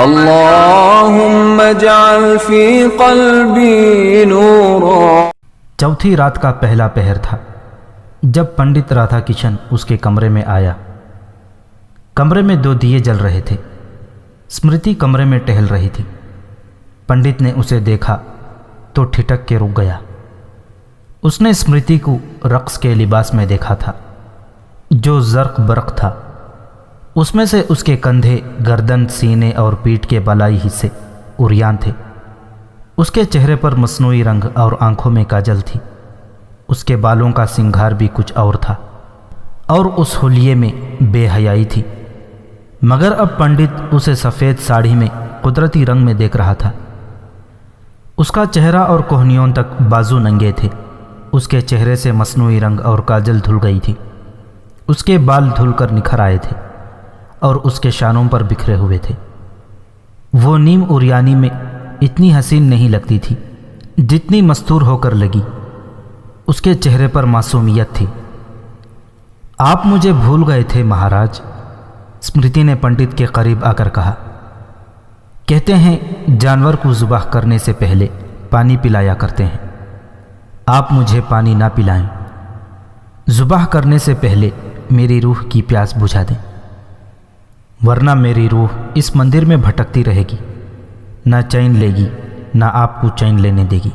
اللهم اجعل في قلبي نورا۔ چوتھی رات کا پہلا پہر تھا جب پنڈت رادھا کشن اس کے کمرے میں آیا۔ کمرے میں 2 دیے جل رہے تھے۔ اسمرتی کمرے میں ٹہل رہی تھی۔ پنڈت نے اسے دیکھا تو ٹھٹک کے رک گیا۔ اس نے اسمرتی کو رقص کے لباس میں دیکھا تھا جو زرق برق تھا۔ اس میں سے اس کے کندھے، گردن، سینے اور پیٹھ کے بالائی حصے عریان تھے۔ اس کے چہرے پر مصنوعی رنگ اور آنکھوں میں کاجل تھی۔ اس کے بالوں کا سنگھار بھی کچھ اور تھا اور اس حلیے میں بے حیائی تھی۔ مگر اب پنڈت اسے سفید ساڑھی میں قدرتی رنگ میں دیکھ رہا تھا۔ اس کا چہرہ اور کوہنیوں تک بازو ننگے تھے۔ اس کے چہرے سے مصنوعی رنگ اور کاجل دھل گئی تھی۔ اس کے بال دھل کر نکھر آئے تھے اور اس کے شانوں پر بکھرے ہوئے تھے۔ وہ نیم عریانی میں اتنی حسین نہیں لگتی تھی جتنی مستور ہو کر لگی۔ اس کے چہرے پر معصومیت تھی۔ آپ مجھے بھول گئے تھے مہاراج، اسمرتی نے پنڈت کے قریب آ کر کہا۔ کہتے ہیں جانور کو ذبح کرنے سے پہلے پانی پلایا کرتے ہیں۔ آپ مجھے پانی نہ پلائیں۔ ذبح کرنے سے پہلے میری روح کی پیاس بجھا دیں، ورنہ میری روح اس مندر میں بھٹکتی رہے گی، نہ چین لے گی نہ آپ کو چین لینے دے گی۔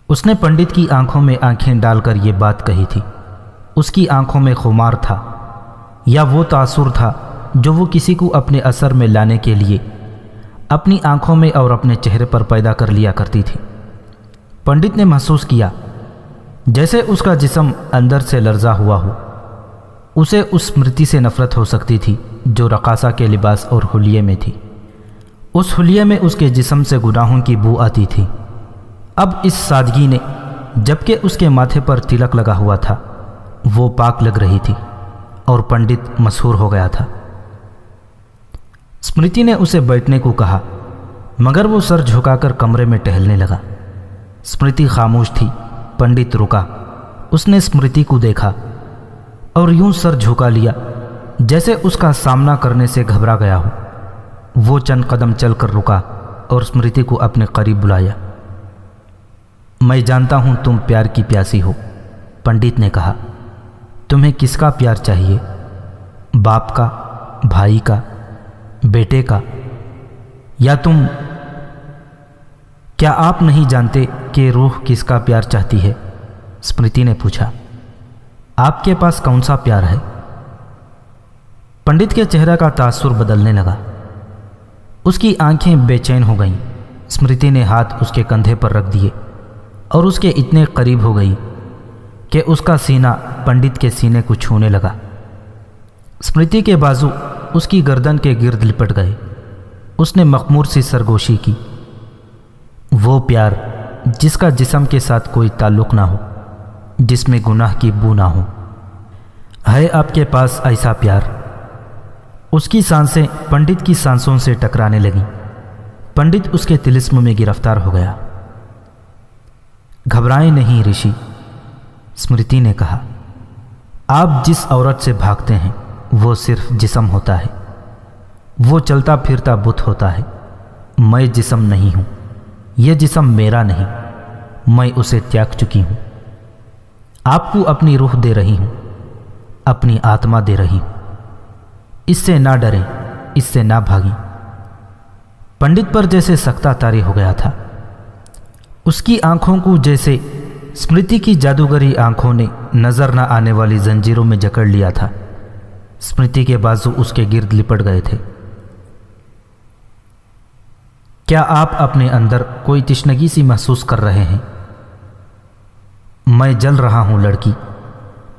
اس نے پنڈت کی آنکھوں میں آنکھیں ڈال کر یہ بات کہی تھی۔ اس کی آنکھوں میں خمار تھا یا وہ تاثر تھا جو وہ کسی کو اپنے اثر میں لانے کے لیے اپنی آنکھوں میں اور اپنے چہرے پر پیدا کر لیا کرتی تھی۔ پنڈت نے محسوس کیا جیسے اس کا جسم اندر سے لرزا ہوا ہو۔ اسے اس اسمرتی سے نفرت ہو سکتی تھی جو رقاصہ کے لباس اور حلیے میں تھی۔ اس حلیے میں اس کے جسم سے گناہوں کی بو آتی تھی۔ اب اس سادگی نے، جبکہ اس کے ماتھے پر تلک لگا ہوا تھا، وہ پاک لگ رہی تھی اور پنڈت مسحور ہو گیا تھا۔ اسمرتی نے اسے بیٹھنے کو کہا مگر وہ سر جھکا کر کمرے میں ٹہلنے لگا۔ اسمرتی خاموش تھی۔ پنڈت رکا۔ اس نے اسمرتی کو دیکھا اور یوں سر جھکا لیا جیسے اس کا سامنا کرنے سے گھبرا گیا ہو۔ وہ چند قدم چل کر رکا اور اسمرتی کو اپنے قریب بلایا۔ میں جانتا ہوں تم پیار کی پیاسی ہو، پنڈت نے کہا۔ تمہیں کس کا پیار چاہیے؟ باپ کا، بھائی کا، بیٹے کا، یا تم؟ کیا آپ نہیں جانتے کہ روح کس کا پیار چاہتی ہے؟ اسمرتی نے پوچھا۔ آپ کے پاس کون سا پیار ہے؟ پنڈت کے چہرے کا تاثر بدلنے لگا۔ اس کی آنکھیں بے چین ہو گئیں۔ اسمرتی نے ہاتھ اس کے کندھے پر رکھ دیے اور اس کے اتنے قریب ہو گئی کہ اس کا سینہ پنڈت کے سینے کو چھونے لگا۔ اسمرتی کے بازو اس کی گردن کے گرد لپٹ گئے۔ اس نے مخمور سی سرگوشی کی۔ وہ پیار جس کا جسم کے ساتھ کوئی تعلق نہ ہو، جس میں گناہ کی بو نہ ہو، ہے آپ کے پاس ایسا پیار؟ اس کی سانسیں پنڈت کی سانسوں سے ٹکرانے لگیں۔ پنڈت اس کے طلسم میں گرفتار ہو گیا۔ گھبرائیں نہیں رشی، اسمرتی نے کہا۔ آپ جس عورت سے بھاگتے ہیں وہ صرف جسم ہوتا ہے، وہ چلتا پھرتا بت ہوتا ہے۔ میں جسم نہیں ہوں، یہ جسم میرا نہیں، میں اسے تیاگ چکی ہوں۔ آپ کو اپنی روح دے رہی ہوں، اپنی آتما دے رہی ہوں۔ اس سے نہ ڈریں، اس سے نہ بھاگیں۔ پنڈت پر جیسے سکتہ طاری ہو گیا تھا۔ اس کی آنکھوں کو جیسے اسمرتی کی جادوگری آنکھوں نے نظر نہ آنے والی زنجیروں میں جکڑ لیا تھا۔ اسمرتی کے بازو اس کے گرد لپٹ گئے تھے۔ کیا آپ اپنے اندر کوئی تشنگی سی محسوس کر رہے ہیں؟ میں جل رہا ہوں لڑکی،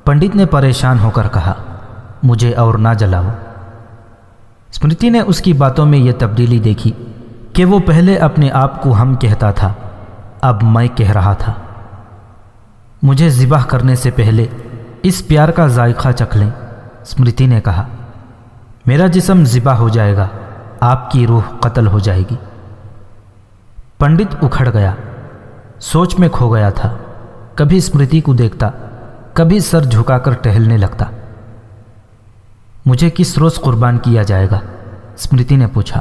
پنڈت نے پریشان ہو کر کہا۔ مجھے اور نہ جلاؤ۔ اسمرتی نے اس کی باتوں میں یہ تبدیلی دیکھی کہ وہ پہلے اپنے آپ کو ہم کہتا تھا، اب میں کہہ رہا تھا۔ مجھے ذبح کرنے سے پہلے اس پیار کا ذائقہ چکھ لیں، اسمرتی نے کہا۔ میرا جسم ذبح ہو جائے گا، آپ کی روح قتل ہو جائے گی۔ پنڈت اکھڑ گیا، سوچ میں کھو گیا تھا۔ کبھی اسمرتی کو دیکھتا، کبھی سر جھکا کر ٹہلنے لگتا۔ مجھے کس روز قربان کیا جائے گا؟ اسمرتی نے پوچھا۔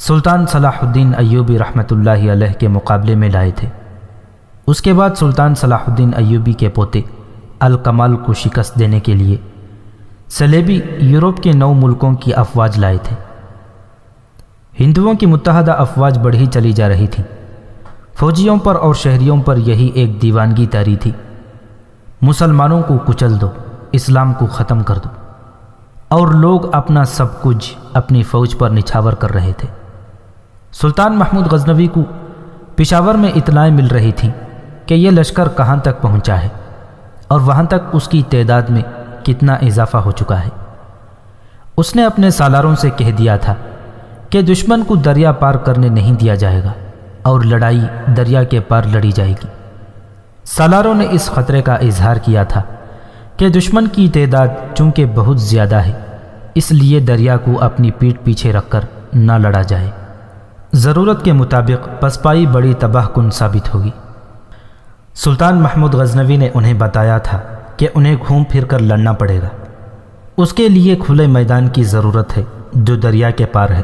سلطان صلاح الدین ایوبی رحمۃ اللہ علیہ کے مقابلے میں لائے تھے۔ اس کے بعد سلطان صلاح الدین ایوبی کے پوتے الکمال کو شکست دینے کے لیے صلیبی یورپ کے 9 ملکوں کی افواج لائے تھے۔ ہندوؤں کی متحدہ افواج بڑھی چلی جا رہی تھی۔ فوجیوں پر اور شہریوں پر یہی ایک دیوانگی طاری تھی، مسلمانوں کو کچل دو، اسلام کو ختم کر دو، اور لوگ اپنا سب کچھ اپنی فوج پر نچھاور کر رہے تھے۔ سلطان محمود غزنوی کو پشاور میں اطلاعیں مل رہی تھیں کہ یہ لشکر کہاں تک پہنچا ہے اور وہاں تک اس کی تعداد میں کتنا اضافہ ہو چکا ہے۔ اس نے اپنے سالاروں سے کہہ دیا تھا کہ دشمن کو دریا پار کرنے نہیں دیا جائے گا اور لڑائی دریا کے پار لڑی جائے گی۔ سالاروں نے اس خطرے کا اظہار کیا تھا کہ دشمن کی تعداد چونکہ بہت زیادہ ہے، اس لیے دریا کو اپنی پیٹھ پیچھے رکھ کر نہ لڑا جائے، ضرورت کے مطابق پسپائی بڑی تباہ کن ثابت ہوگی۔ سلطان محمود غزنوی نے انہیں بتایا تھا کہ انہیں گھوم پھر کر لڑنا پڑے گا، اس کے لیے کھلے میدان کی ضرورت ہے جو دریا کے پار ہے۔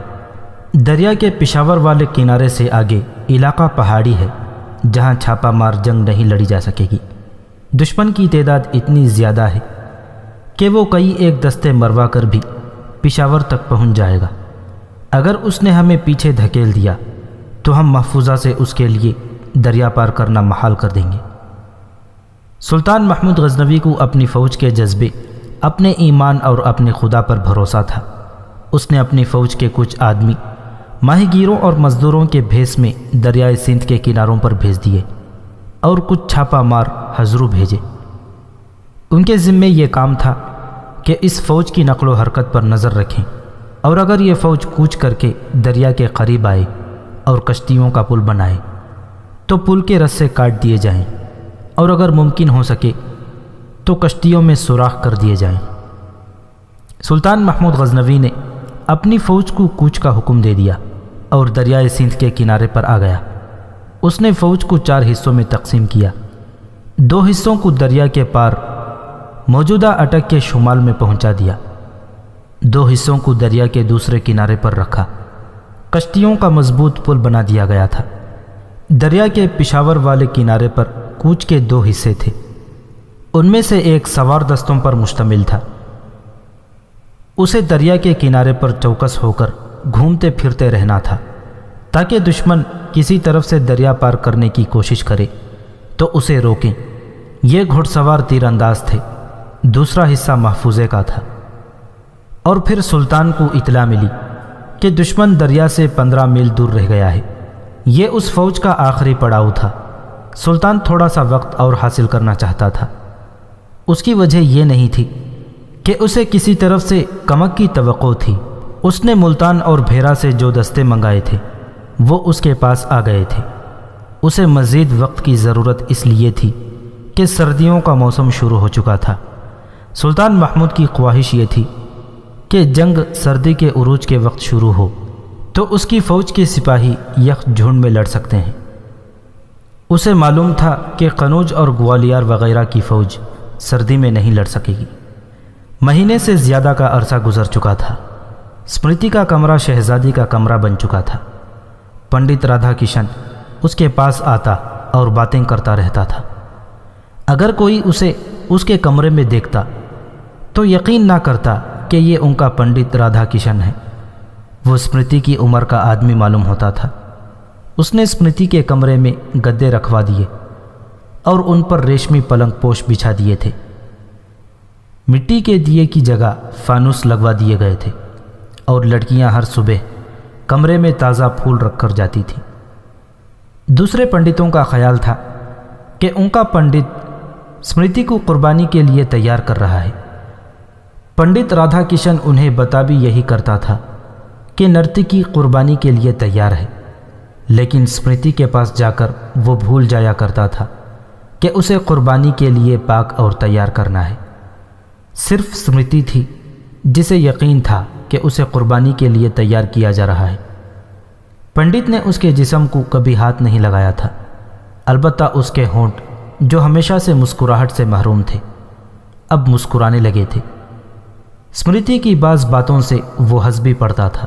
دریا کے پشاور والے کنارے سے آگے علاقہ پہاڑی ہے جہاں چھاپا مار جنگ نہیں لڑی جا سکے گی۔ دشمن کی تعداد اتنی زیادہ ہے کہ وہ کئی ایک دستے مروا کر بھی پشاور تک پہنچ جائے گا۔ اگر اس نے ہمیں پیچھے دھکیل دیا تو ہم محفوظہ سے اس کے لیے دریا پار کرنا محال کر دیں گے۔ سلطان محمود غزنوی کو اپنی فوج کے جذبے، اپنے ایمان اور اپنے خدا پر بھروسہ تھا۔ اس نے اپنی فوج کے کچھ آدمی ماہی گیروں اور مزدوروں کے بھیس میں دریائے سندھ کے کناروں پر بھیج دیے اور کچھ چھاپا مار حضرو بھیجے۔ ان کے ذمے یہ کام تھا کہ اس فوج کی نقل و حرکت پر نظر رکھیں، اور اگر یہ فوج کوچ کر کے دریا کے قریب آئے اور کشتیوں کا پل بنائے تو پل کے رسے کاٹ دیے جائیں، اور اگر ممکن ہو سکے تو کشتیوں میں سوراخ کر دیے جائیں۔ سلطان محمود غزنوی نے اپنی فوج کو کوچ کا حکم دے دیا اور دریائے سندھ کے کنارے پر آ گیا۔ اس نے فوج کو 4 حصوں میں تقسیم کیا۔ 2 حصوں کو دریا کے پار موجودہ اٹک کے شمال میں پہنچا دیا، 2 حصوں کو دریا کے دوسرے کنارے پر رکھا۔ کشتیوں کا مضبوط پل بنا دیا گیا تھا۔ دریا کے پشاور والے کنارے پر کوچ کے 2 حصے تھے، ان میں سے ایک سوار دستوں پر مشتمل تھا۔ اسے دریا کے کنارے پر چوکس ہو کر گھومتے پھرتے رہنا تھا تاکہ دشمن کسی طرف سے دریا پار کرنے کی کوشش کرے تو اسے روکیں۔ یہ گھڑ سوار تیر انداز تھے۔ دوسرا حصہ محفوظے کا تھا۔ اور پھر سلطان کو اطلاع ملی کہ دشمن دریا سے 15 میل دور رہ گیا ہے۔ یہ اس فوج کا آخری پڑاؤ تھا۔ سلطان تھوڑا سا وقت اور حاصل کرنا چاہتا تھا۔ اس کی وجہ یہ نہیں تھی کہ اسے کسی طرف سے کمک کی توقع تھی۔ اس نے ملتان اور بھیرا سے جو دستے منگائے تھے وہ اس کے پاس آ گئے تھے۔ اسے مزید وقت کی ضرورت اس لیے تھی کہ سردیوں کا موسم شروع ہو چکا تھا۔ سلطان محمود کی خواہش یہ تھی کہ جنگ سردی کے عروج کے وقت شروع ہو تو اس کی فوج کے سپاہی یک جھنڈ میں لڑ سکتے ہیں۔ اسے معلوم تھا کہ قنوج اور گوالیار وغیرہ کی فوج سردی میں نہیں لڑ سکے گی۔ مہینے سے زیادہ کا عرصہ گزر چکا تھا۔ اسمرتی کا کمرہ شہزادی کا کمرہ بن چکا تھا۔ پنڈت رادھا کشن اس کے پاس آتا اور باتیں کرتا رہتا تھا۔ اگر کوئی اسے اس کے کمرے میں دیکھتا تو یقین نہ کرتا کہ یہ ان کا پنڈت رادھا کشن ہے۔ وہ اسمرتی کی عمر کا آدمی معلوم ہوتا تھا۔ اس نے اسمرتی کے کمرے میں گدے رکھوا دیے اور ان پر ریشمی پلنگ پوش بچھا دیے تھے۔ مٹی کے دیے کی جگہ فانوس لگوا دیے گئے تھے اور لڑکیاں ہر صبح کمرے میں تازہ پھول رکھ کر جاتی تھیں۔ دوسرے پنڈتوں کا خیال تھا کہ ان کا پنڈت اسمرتی کو قربانی کے لیے تیار کر رہا ہے۔ پنڈت رادھا کشن انہیں بتا بھی یہی کرتا تھا کہ نرتکی قربانی کے لیے تیار ہے، لیکن اسمرتی کے پاس جا کر وہ بھول جایا کرتا تھا کہ اسے قربانی کے لیے پاک اور تیار کرنا ہے۔ صرف اسمرتی تھی جسے یقین تھا کہ اسے قربانی کے لیے تیار کیا جا رہا ہے۔ پنڈت نے اس کے جسم کو کبھی ہاتھ نہیں لگایا تھا، البتہ اس کے ہونٹ جو ہمیشہ سے مسکراہٹ سے محروم تھے اب مسکرانے لگے تھے۔ اسمرتی کی بعض باتوں سے وہ ہنس بھی پڑتا تھا۔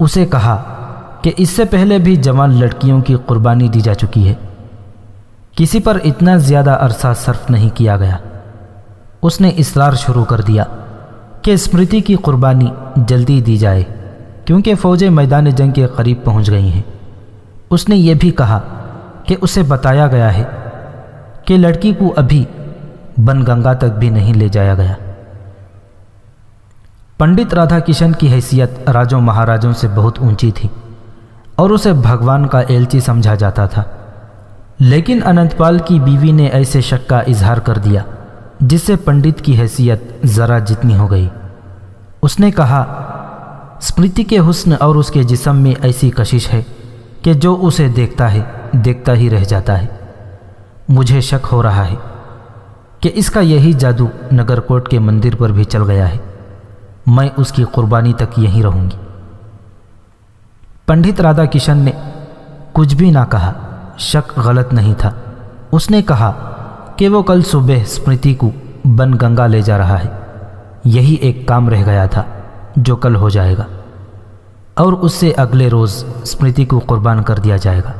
اسے کہا کہ اس سے پہلے بھی جوان لڑکیوں کی قربانی دی جا چکی ہے، کسی پر اتنا زیادہ عرصہ صرف نہیں کیا گیا۔ اس نے اصرار شروع کر دیا کہ اسمرتی کی قربانی جلدی دی جائے کیونکہ فوجیں میدان جنگ کے قریب پہنچ گئی ہیں۔ اس نے یہ بھی کہا کہ اسے بتایا گیا ہے کہ لڑکی کو ابھی بن گنگا تک بھی نہیں لے جایا گیا۔ پنڈت رادھا کشن کی حیثیت راجوں مہاراجوں سے بہت اونچی تھی اور اسے بھگوان کا ایلچی سمجھا جاتا تھا، لیکن اننت پال کی بیوی نے ایسے شک کا اظہار کر دیا جس سے پنڈت کی حیثیت ذرا جتنی ہو گئی۔ اس نے کہا، اسمرتی کے حسن اور اس کے جسم میں ایسی کشش ہے کہ جو اسے دیکھتا ہے دیکھتا ہی رہ جاتا ہے۔ مجھے شک ہو رہا ہے کہ اس کا یہی جادو نگر کوٹ کے مندر پر بھی چل گیا ہے۔ میں اس کی قربانی تک یہیں رہوں گی۔ پنڈت رادھا کشن نے کچھ بھی نہ کہا، شک غلط نہیں تھا۔ اس نے کہا کہ وہ کل صبح اسمرتی کو بن گنگا لے جا رہا ہے، یہی ایک کام رہ گیا تھا جو کل ہو جائے گا اور اس سے اگلے روز اسمرتی کو قربان کر دیا جائے گا۔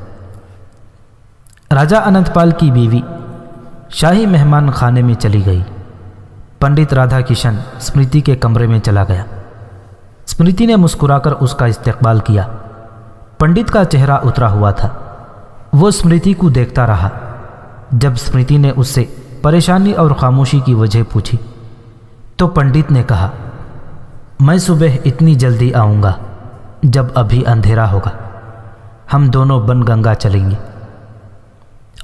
راجہ اننت پال کی بیوی شاہی مہمان خانے میں چلی گئی۔ پنڈت رادھا کشن اسمرتی کے کمرے میں چلا گیا۔ اسمرتی نے مسکرا کر اس کا استقبال کیا۔ پنڈت کا چہرہ اترا ہوا تھا۔ وہ اسمرتی کو دیکھتا رہا۔ جب اسمرتی نے اس سے پریشانی اور خاموشی کی وجہ پوچھی تو پنڈت نے کہا، میں صبح اتنی جلدی آؤں گا جب ابھی اندھیرا ہوگا، ہم دونوں بن گنگا چلیں گے۔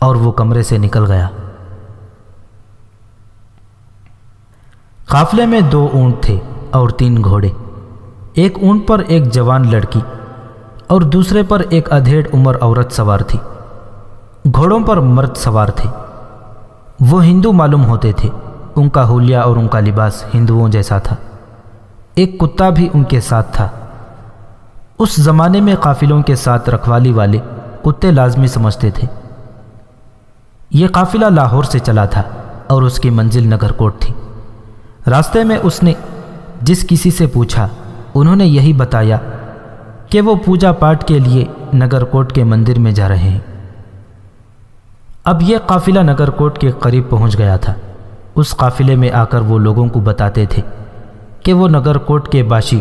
اور وہ کمرے سے نکل گیا۔ قافلے میں 2 اونٹ تھے اور 3 گھوڑے۔ ایک اونٹ پر ایک جوان لڑکی اور دوسرے پر ایک ادھیڑ عمر عورت سوار تھی۔ گھوڑوں پر مرد سوار تھے۔ وہ ہندو معلوم ہوتے تھے۔ ان کا حلیہ اور ان کا لباس ہندوؤں جیسا تھا۔ ایک کتا بھی ان کے ساتھ تھا۔ اس زمانے میں قافلوں کے ساتھ رکھوالی والے کتے لازمی سمجھتے تھے۔ یہ قافلہ لاہور سے چلا تھا اور اس کی منزل نگر کوٹ تھی۔ راستے میں اس نے جس کسی سے پوچھا، انہوں نے یہی بتایا کہ وہ پوجا پاٹ کے لیے نگر کوٹ کے مندر میں جا رہے ہیں۔ اب یہ قافلہ نگر کوٹ کے قریب پہنچ گیا تھا۔ اس قافلے میں آ کر وہ لوگوں کو بتاتے تھے کہ وہ نگر کوٹ کے باشی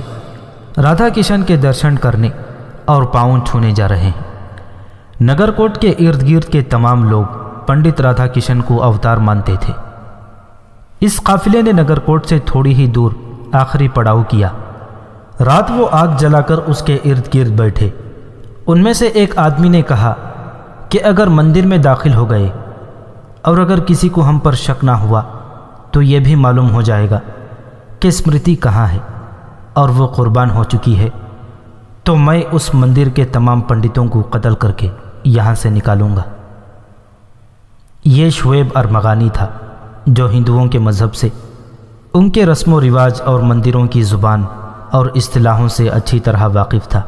رادھا کشن کے درشن کرنے اور پاؤں چھونے جا رہے ہیں۔ نگر کوٹ کے ارد گرد کے تمام لوگ پنڈت رادھا کشن کو اوتار مانتے تھے۔ اس قافلے نے نگر کوٹ سے تھوڑی ہی دور آخری پڑاؤ کیا۔ رات وہ آگ جلا کر اس کے ارد گرد بیٹھے۔ ان میں سے ایک آدمی نے کہا کہ اگر مندر میں داخل ہو گئے اور اگر کسی کو ہم پر شک نہ ہوا تو یہ بھی معلوم ہو جائے گا کہ اسمرتی کہاں ہے اور وہ قربان ہو چکی ہے، تو میں اس مندر کے تمام پنڈتوں کو قتل کر کے یہاں سے نکالوں گا۔ یہ شعیب ارمغانی تھا جو ہندوؤں کے مذہب سے، ان کے رسم و رواج اور مندروں کی زبان اور اصطلاحوں سے اچھی طرح واقف تھا۔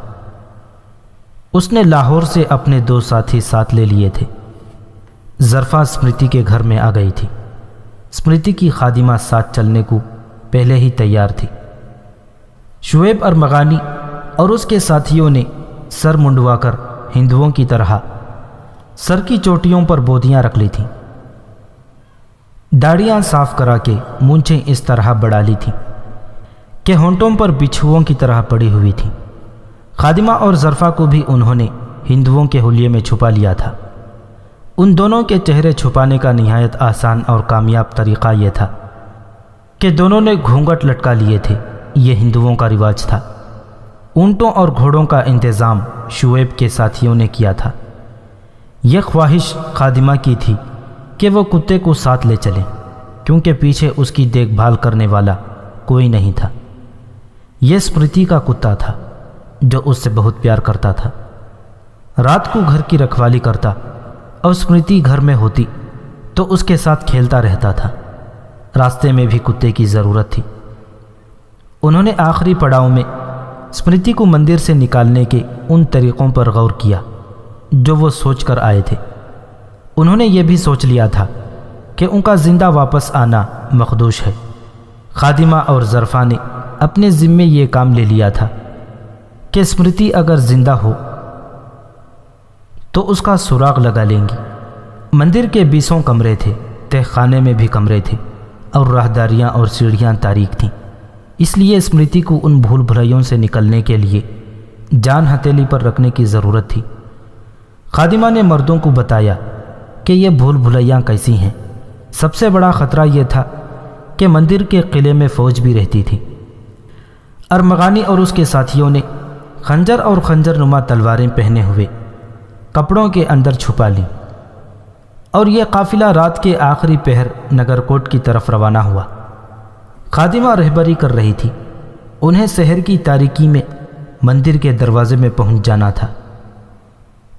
اس نے لاہور سے اپنے 2 ساتھی ساتھ لے لیے تھے۔ ظرفا اسمرتی کے گھر میں آ گئی تھی۔ اسمرتی کی خادمہ ساتھ چلنے کو پہلے ہی تیار تھی۔ شعیب ارمغانی اور اس کے ساتھیوں نے سر منڈوا کر ہندوؤں کی طرح سر کی چوٹیوں پر بودیاں رکھ لی تھیں۔ داڑیاں صاف کرا کے مونچھیں اس طرح بڑھا لی تھیں کہ ہونٹوں پر بچھوؤں کی طرح پڑی ہوئی تھیں۔ خادمہ اور ظرفا کو بھی انہوں نے ہندوؤں کے حلیے میں چھپا لیا تھا۔ ان دونوں کے چہرے چھپانے کا نہایت آسان اور کامیاب طریقہ یہ تھا کہ دونوں نے گھونگھٹ لٹکا لیے تھے۔ یہ ہندوؤں کا رواج تھا۔ اونٹوں اور گھوڑوں کا انتظام شعیب کے ساتھیوں نے کیا تھا۔ یہ خواہش خادمہ کی تھی کہ وہ کتے کو ساتھ لے چلیں کیونکہ پیچھے اس کی دیکھ بھال کرنے والا کوئی نہیں تھا۔ یہ اسمرتی کا کتا تھا جو اس سے بہت پیار کرتا تھا۔ رات کو گھر کی رکھوالی کرتا اور اسمرتی گھر میں ہوتی تو اس کے ساتھ کھیلتا رہتا تھا۔ راستے میں بھی کتے کی ضرورت تھی۔ انہوں نے آخری پڑاؤ میں اسمرتی کو مندر سے نکالنے کے ان طریقوں پر غور کیا جو وہ سوچ کر آئے تھے۔ انہوں نے یہ بھی سوچ لیا تھا کہ ان کا زندہ واپس آنا مخدوش ہے۔ خادمہ اور ظرفا نے اپنے ذمے یہ کام لے لیا تھا کہ اسمرتی اگر زندہ ہو تو اس کا سراغ لگا لیں گی۔ مندر کے 20 کمرے تھے، تہ خانے میں بھی کمرے تھے اور راہداریاں اور سیڑھیاں تاریک تھیں، اس لیے اسمرتی کو ان بھول بھلائیوں سے نکلنے کے لیے جان ہتھیلی پر رکھنے کی ضرورت تھی۔ خادمہ نے مردوں کو بتایا کہ یہ بھول بھلائیاں کیسی ہیں۔ سب سے بڑا خطرہ یہ تھا کہ مندر کے قلعے میں فوج بھی رہتی تھی۔ ارمغانی اور اس کے ساتھیوں نے خنجر اور خنجر نما تلواریں پہنے ہوئے کپڑوں کے اندر چھپا لیں، اور یہ قافلہ رات کے آخری پہر نگر کوٹ کی طرف روانہ ہوا۔ خادمہ رہبری کر رہی تھی، انہیں شہر کی تاریکی میں مندر کے دروازے میں پہنچ جانا تھا۔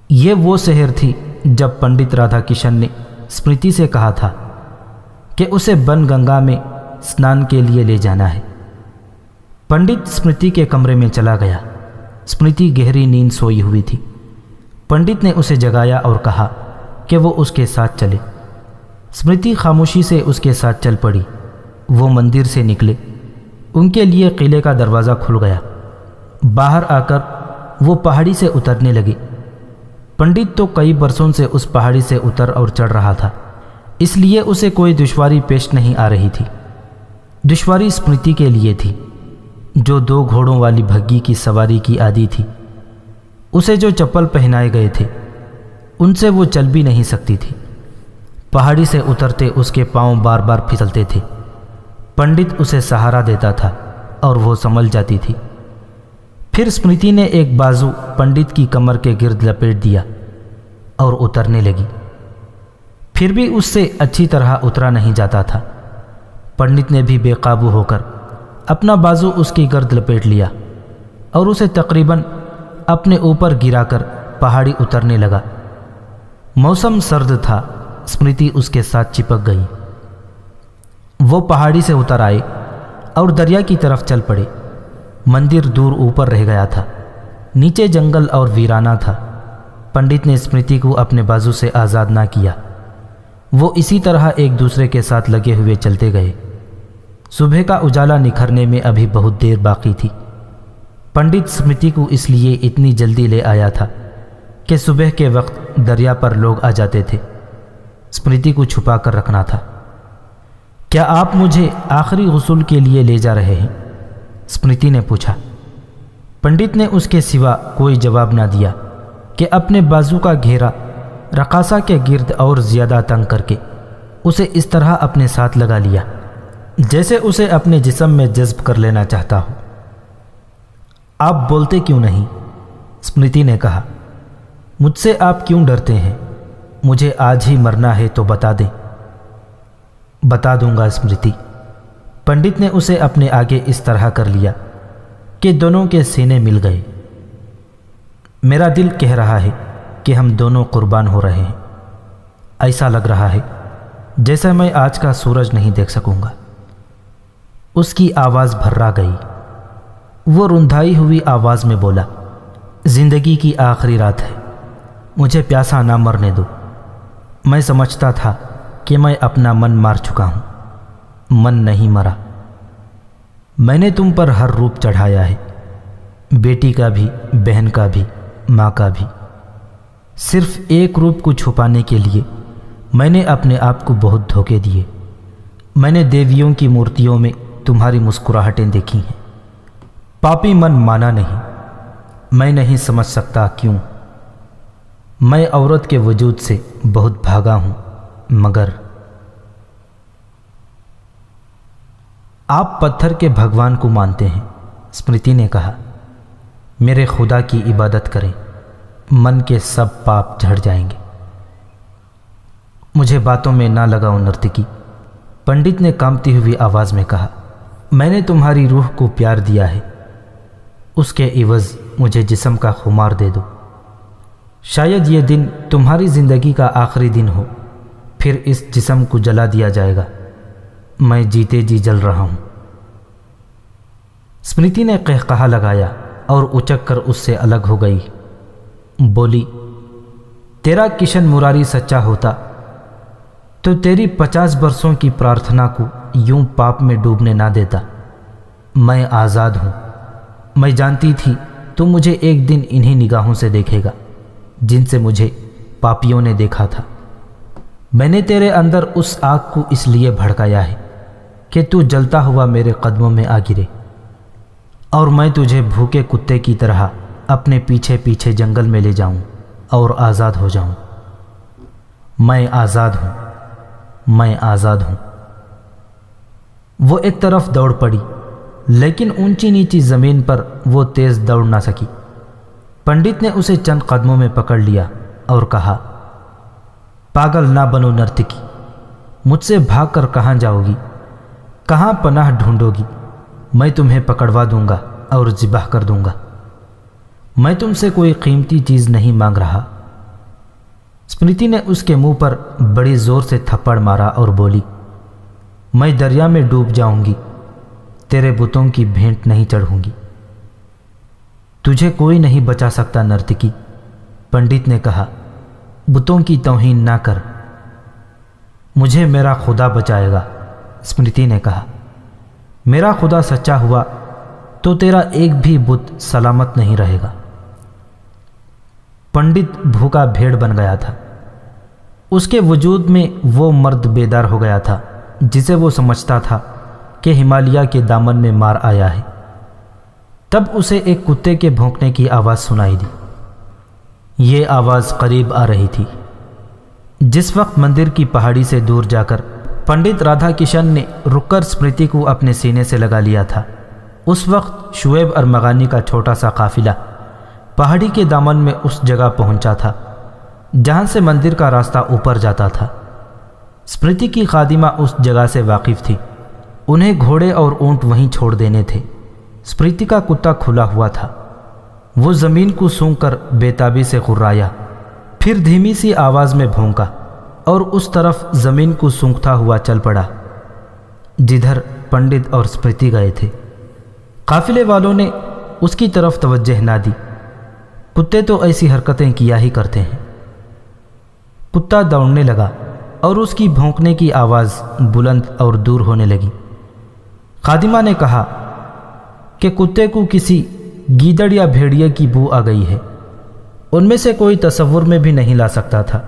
یہ وہ شہر تھی جب پنڈت رادھا کشن نے اسمرتی سے کہا تھا کہ اسے بن گنگا میں اسنان کے لیے لے جانا ہے۔ پنڈت اسمرتی کے کمرے میں چلا گیا۔ اسمرتی گہری نیند سوئی ہوئی تھی۔ پنڈت نے اسے جگایا اور کہا کہ وہ اس کے ساتھ چلے۔ اسمرتی خاموشی سے اس کے ساتھ چل پڑی۔ وہ مندر سے نکلے، ان کے لیے قلعے کا دروازہ کھل گیا۔ باہر آ کر وہ پہاڑی سے اترنے لگے۔ پنڈت تو کئی برسوں سے اس پہاڑی سے اتر اور چڑھ رہا تھا، اس لیے اسے کوئی دشواری پیش نہیں آ رہی تھی۔ دشواری اسمرتی کے لیے تھی، جو 2 گھوڑوں والی بھگی کی سواری کی عادی تھی۔ اسے جو چپل پہنائے گئے تھے ان سے وہ چل بھی نہیں سکتی تھی۔ پہاڑی سے اترتے اس کے پاؤں بار بار پھسلتے تھے۔ پنڈت اسے سہارا دیتا تھا اور وہ سنبھل جاتی تھی۔ پھر اسمرتی نے ایک بازو پنڈت کی کمر کے گرد لپیٹ دیا اور اترنے لگی۔ پھر بھی اس سے اچھی طرح اترا نہیں جاتا تھا۔ پنڈت نے بھی بے قابو ہو کر اپنا بازو اس کی گرد لپیٹ لیا اور اسے تقریباً اپنے اوپر گرا کر پہاڑی اترنے لگا۔ موسم سرد تھا، اسمرتی اس کے ساتھ چپک گئی۔ وہ پہاڑی سے اتر آئے اور دریا کی طرف چل پڑے۔ مندر دور اوپر رہ گیا تھا، نیچے جنگل اور ویرانہ تھا۔ پنڈت نے اسمرتی کو اپنے بازو سے آزاد نہ کیا۔ وہ اسی طرح ایک دوسرے کے ساتھ لگے ہوئے چلتے گئے۔ صبح کا اجالا نکھرنے میں ابھی بہت دیر باقی تھی۔ پنڈت اسمرتی کو اس لیے اتنی جلدی لے آیا تھا کہ صبح کے وقت دریا پر لوگ آ جاتے تھے۔ اسمرتی کو چھپا کر رکھنا تھا۔ کیا آپ مجھے آخری غسل کے لیے لے جا رہے ہیں؟ اسمرتی نے پوچھا۔ پنڈت نے اس کے سوا کوئی جواب نہ دیا کہ اپنے بازو کا گھیرا رقاصہ کے گرد اور زیادہ تنگ کر کے اسے اس طرح اپنے ساتھ لگا لیا جیسے اسے اپنے جسم میں جذب کر لینا چاہتا ہو۔ آپ بولتے کیوں نہیں؟ اسمرتی نے کہا۔ مجھ سے آپ کیوں ڈرتے ہیں؟ مجھے آج ہی مرنا ہے تو بتا دیں۔ بتا دوں گا اسمرتی۔ پنڈت نے اسے اپنے آگے اس طرح کر لیا کہ دونوں کے سینے مل گئے۔ میرا دل کہہ رہا ہے کہ ہم دونوں قربان ہو رہے ہیں۔ ایسا لگ رہا ہے جیسے میں آج کا سورج نہیں دیکھ سکوں گا۔ اس کی آواز بھرا گئی۔ وہ رندھائی ہوئی آواز میں بولا، زندگی کی آخری رات ہے، مجھے پیاسا نہ مرنے دو۔ میں سمجھتا تھا کہ میں اپنا من مار چکا ہوں، من نہیں مرا۔ میں نے تم پر ہر روپ چڑھایا ہے، بیٹی کا بھی، بہن کا بھی، ماں کا بھی۔ صرف ایک روپ کو چھپانے کے لیے میں نے اپنے آپ کو بہت دھوکے دیے۔ میں نے دیویوں کی مورتیوں میں تمہاری مسکراہٹیں دیکھی ہیں۔ پاپی من مانا نہیں۔ میں نہیں سمجھ سکتا کیوں۔ میں عورت کے وجود سے بہت بھاگا ہوں، مگر آپ پتھر کے بھگوان کو مانتے ہیں، اسمرتی نے کہا۔ میرے خدا کی عبادت کریں، من کے سب پاپ جھڑ جائیں گے۔ مجھے باتوں میں نہ لگاؤ نرتکی، پنڈت نے کانپتی ہوئی آواز میں کہا۔ میں نے تمہاری روح کو پیار دیا ہے، اس کے عوض مجھے جسم کا خمار دے دو۔ شاید یہ دن تمہاری زندگی کا آخری دن ہو، پھر اس جسم کو جلا دیا جائے گا۔ میں جیتے جی جل رہا ہوں۔ اسمرتی نے قہقہا لگایا اور اچک کر اس سے الگ ہو گئی۔ بولی، تیرا کشن مراری سچا ہوتا تو تیری 50 برسوں کی پرارتھنا کو یوں پاپ میں ڈوبنے نہ دیتا۔ میں آزاد ہوں۔ میں جانتی تھی تو مجھے ایک دن انہی نگاہوں سے دیکھے گا جن سے مجھے پاپیوں نے دیکھا تھا۔ میں نے تیرے اندر اس آگ کو اس لیے بھڑکایا ہے کہ تو جلتا ہوا میرے قدموں میں آ گرے، اور میں تجھے بھوکے کتے کی طرح اپنے پیچھے پیچھے جنگل میں لے جاؤں اور آزاد ہو جاؤں۔ میں آزاد ہوں، میں آزاد ہوں۔ وہ ایک طرف دوڑ پڑی، لیکن اونچی نیچی زمین پر وہ تیز دوڑ نہ سکی۔ پنڈت نے اسے چند قدموں میں پکڑ لیا اور کہا، پاگل نہ بنو نرتکی، مجھ سے بھاگ کر کہاں جاؤ گی؟ کہاں پناہ ڈھونڈو گی؟ میں تمہیں پکڑوا دوں گا اور ذبح کر دوں گا۔ میں تم سے کوئی قیمتی چیز نہیں مانگ رہا۔ اسمرتی نے اس کے منہ پر بڑی زور سے تھپڑ مارا اور بولی، میں دریا میں ڈوب جاؤں گی، تیرے بتوں کی بھینٹ نہیں چڑھوں گی۔ تجھے کوئی نہیں بچا سکتا نرتکی، پنڈت نے کہا، بتوں کی توہین نہ کر، مجھے میرا خدا بچائے گا۔ اسمرتی نے کہا، میرا خدا سچا ہوا تو تیرا ایک بھی بت سلامت نہیں رہے گا۔ پنڈت بھوکا بھیڑ بن گیا تھا۔ اس کے وجود میں وہ مرد بیدار ہو گیا تھا جسے وہ سمجھتا تھا کہ ہمالیہ کے دامن میں مار آیا ہے۔ تب اسے ایک کتے کے بھونکنے کی آواز سنائی دی۔ یہ آواز قریب آ رہی تھی۔ جس وقت مندر کی پہاڑی سے دور جا کر پنڈت رادھا کشن نے رک کر اسمرتی کو اپنے سینے سے لگا لیا تھا، اس وقت شعیب ارمغانی کا چھوٹا سا قافلہ پہاڑی کے دامن میں اس جگہ پہنچا تھا جہاں سے مندر کا راستہ اوپر جاتا تھا۔ اسمرتی کی خادمہ اس جگہ سے واقف تھی، انہیں گھوڑے اور اونٹ وہیں چھوڑ دینے تھے۔ اسمرتی کا کتا کھلا ہوا تھا، وہ زمین کو سونگھ کر بےتابی سے غرایا، پھر دھیمی سی آواز میں بھونکا اور اس طرف زمین کو سونگھتا ہوا چل پڑا جدھر پنڈت اور اسمرتی گئے تھے۔ قافلے والوں نے اس کی طرف توجہ نہ دی، کتے تو ایسی حرکتیں کیا ہی کرتے ہیں۔ کتا دوڑنے لگا اور اس کی بھونکنے کی آواز بلند اور دور ہونے لگی۔ خادمہ نے کہا کہ کتے کو کسی گیدڑ یا بھیڑیے کی بو آ گئی ہے۔ ان میں سے کوئی تصور میں بھی نہیں لا سکتا تھا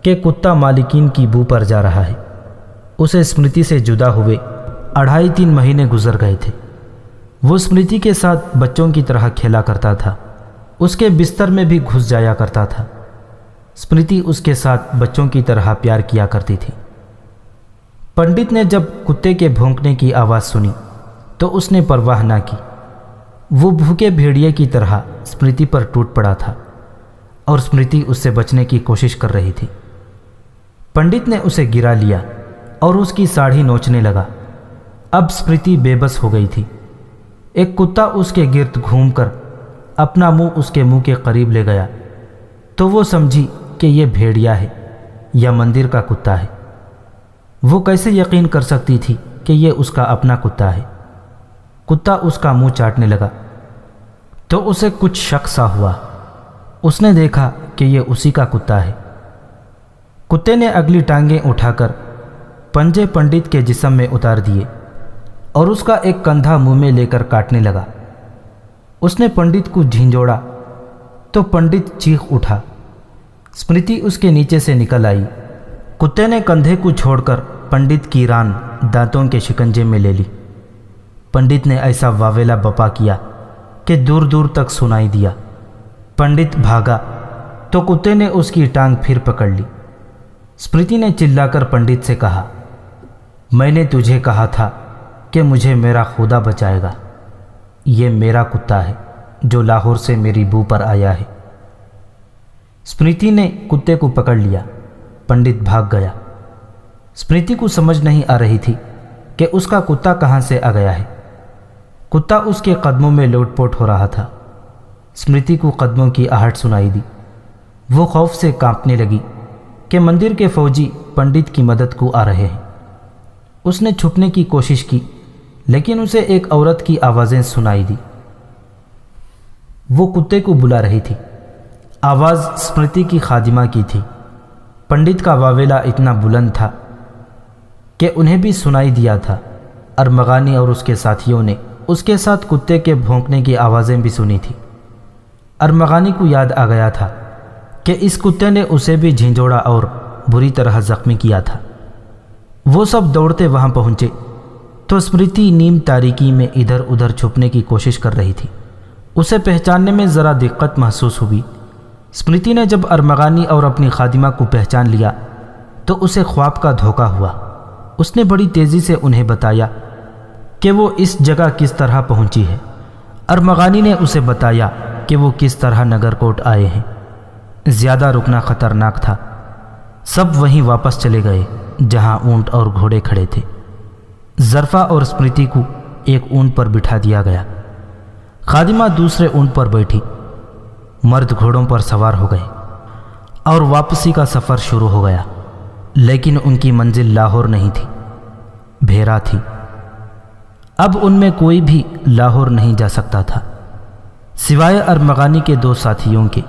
کہ کتا مالکین کی بو پر جا رہا ہے۔ اسے اسمرتی سے جدا ہوئے 2.5-3 مہینے گزر گئے تھے۔ وہ اسمرتی کے ساتھ بچوں کی طرح کھیلا کرتا تھا، اس کے بستر میں بھی گھس جایا کرتا تھا۔ اسمرتی اس کے ساتھ بچوں کی طرح پیار کیا کرتی تھی۔ پنڈت نے جب کتے کے بھونکنے کی آواز سنی تو اس نے پرواہ نہ کی۔ وہ بھوکے بھیڑیے کی طرح اسمرتی پر ٹوٹ پڑا تھا اور اسمرتی اس سے بچنے کی کوشش کر رہی تھی۔ پنڈت نے اسے گرا لیا اور اس کی ساڑھی نوچنے لگا۔ اب اسمرتی بے بس ہو گئی تھی۔ ایک کتا اس کے گرد گھوم کر اپنا منہ اس کے منہ کے قریب لے گیا تو وہ سمجھی کہ یہ بھیڑیا ہے یا مندر کا کتا ہے۔ وہ کیسے یقین کر سکتی تھی کہ یہ اس کا اپنا کتا ہے؟ کتا اس کا منہ چاٹنے لگا تو اسے کچھ شک سا ہوا۔ اس نے دیکھا کہ یہ اسی کا کتا ہے۔ کتے نے اگلی ٹانگیں اٹھا کر پنجے پنڈت کے جسم میں اتار دیے اور اس کا ایک کندھا منہ میں لے کر کاٹنے لگا۔ اس نے پنڈت کو جھنجھوڑا تو پنڈت چیخ اٹھا۔ اسمرتی اس کے نیچے سے نکل آئی۔ کتے نے کندھے کو چھوڑ کر پنڈت کی ران دانتوں کے شکنجے میں لے لی۔ پنڈت نے ایسا واویلا بپا کیا کہ دور دور تک سنائی دیا۔ پنڈت بھاگا تو کتے نے اس کی ٹانگ پھر پکڑ لی۔ اسمرتی نے چلا کر پنڈت سے کہا، میں نے تجھے کہا تھا کہ مجھے میرا خدا بچائے گا۔ یہ میرا کتا ہے جو لاہور سے میری بو پر آیا ہے۔ اسمرتی نے کتے کو پکڑ لیا۔ پنڈت بھاگ گیا۔ اسمرتی کو سمجھ نہیں آ رہی تھی کہ اس کا کتا کہاں سے آ گیا ہے۔ کتا اس کے قدموں میں لوٹ پوٹ ہو رہا تھا۔ اسمرتی کو قدموں کی آہٹ سنائی دی۔ وہ خوف سے کانپنے لگی کہ مندر کے فوجی پنڈت کی مدد کو آ رہے ہیں۔ اس نے چھپنے کی کوشش کی لیکن اسے ایک عورت کی آوازیں سنائی دی۔ وہ کتے کو بلا رہی تھی۔ آواز اسمرتی کی خادمہ کی تھی۔ پنڈت کا واویلا اتنا بلند تھا کہ انہیں بھی سنائی دیا تھا۔ ارمغانی اور اس کے ساتھیوں نے اس کے ساتھ کتے کے بھونکنے کی آوازیں بھی سنی تھی۔ ارمغانی کو یاد آ گیا تھا کہ اس کتے نے اسے بھی جھنجھوڑا اور بری طرح زخمی کیا تھا۔ وہ سب دوڑتے وہاں پہنچے تو اسمرتی نیم تاریکی میں ادھر ادھر چھپنے کی کوشش کر رہی تھی۔ اسے پہچاننے میں ذرا دقت محسوس ہوئی۔ اسمرتی نے جب ارمغانی اور اپنی خادمہ کو پہچان لیا تو اسے خواب کا دھوکہ ہوا۔ اس نے بڑی تیزی سے انہیں بتایا کہ وہ اس جگہ کس طرح پہنچی ہے۔ ارمغانی نے اسے بتایا کہ وہ کس طرح نگر کوٹ آئے ہیں۔ زیادہ رکنا خطرناک تھا۔ سب وہیں واپس چلے گئے جہاں اونٹ اور گھوڑے کھڑے تھے۔ ظرفہ اور اسمرتی کو ایک اونٹ پر بٹھا دیا گیا، خادمہ دوسرے اونٹ پر بیٹھی۔ مرد گھوڑوں پر سوار ہو گئے اور واپسی کا سفر شروع ہو گیا، لیکن ان کی منزل لاہور نہیں تھی، بھیرا تھی۔ اب ان میں کوئی بھی لاہور نہیں جا سکتا تھا سوائے ارمغانی کے 2 ساتھیوں کے۔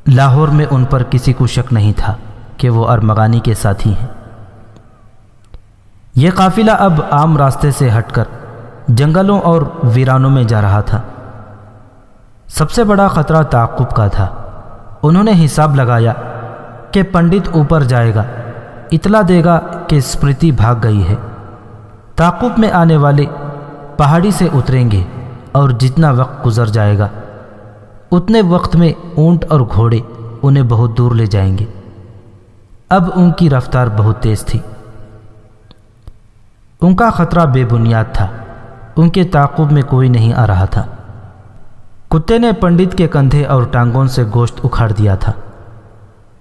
لاہور میں ان پر کسی کو شک نہیں تھا کہ وہ ارمغانی کے ساتھی ہیں۔ یہ قافلہ اب عام راستے سے ہٹ کر جنگلوں اور ویرانوں میں جا رہا تھا۔ سب سے بڑا خطرہ تعاقب کا تھا۔ انہوں نے حساب لگایا کہ پنڈت اوپر جائے گا، اطلاع دے گا کہ اسمرتی بھاگ گئی ہے۔ تعاقب میں آنے والے پہاڑی سے اتریں گے اور جتنا وقت گزر جائے گا اتنے وقت میں اونٹ اور گھوڑے انہیں بہت دور لے جائیں گے۔ اب ان کی رفتار بہت تیز تھی۔ ان کا خطرہ بے بنیاد تھا۔ ان کے تعاقب میں کوئی نہیں آ رہا تھا۔ کتے نے پنڈت کے کندھے اور ٹانگوں سے گوشت اکھاڑ دیا تھا۔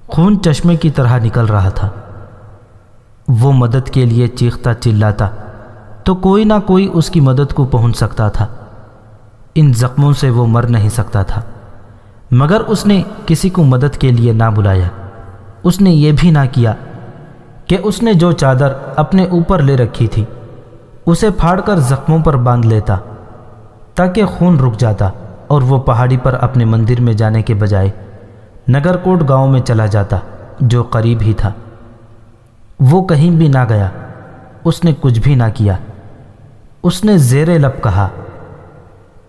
خون چشمے کی طرح نکل رہا تھا۔ وہ مدد کے لیے چیختا چلاتا تو کوئی نہ کوئی اس کی مدد کو پہنچ سکتا تھا۔ ان زخموں سے وہ مر نہیں سکتا تھا، مگر اس نے کسی کو مدد کے لیے نہ بلایا۔ اس نے یہ بھی نہ کیا کہ اس نے جو چادر اپنے اوپر لے رکھی تھی اسے پھاڑ کر زخموں پر باندھ لیتا تاکہ خون رک جاتا اور وہ پہاڑی پر اپنے مندر میں جانے کے بجائے نگر کوٹ گاؤں میں چلا جاتا جو قریب ہی تھا۔ وہ کہیں بھی نہ گیا، اس نے کچھ بھی نہ کیا۔ اس نے زیر لب کہا،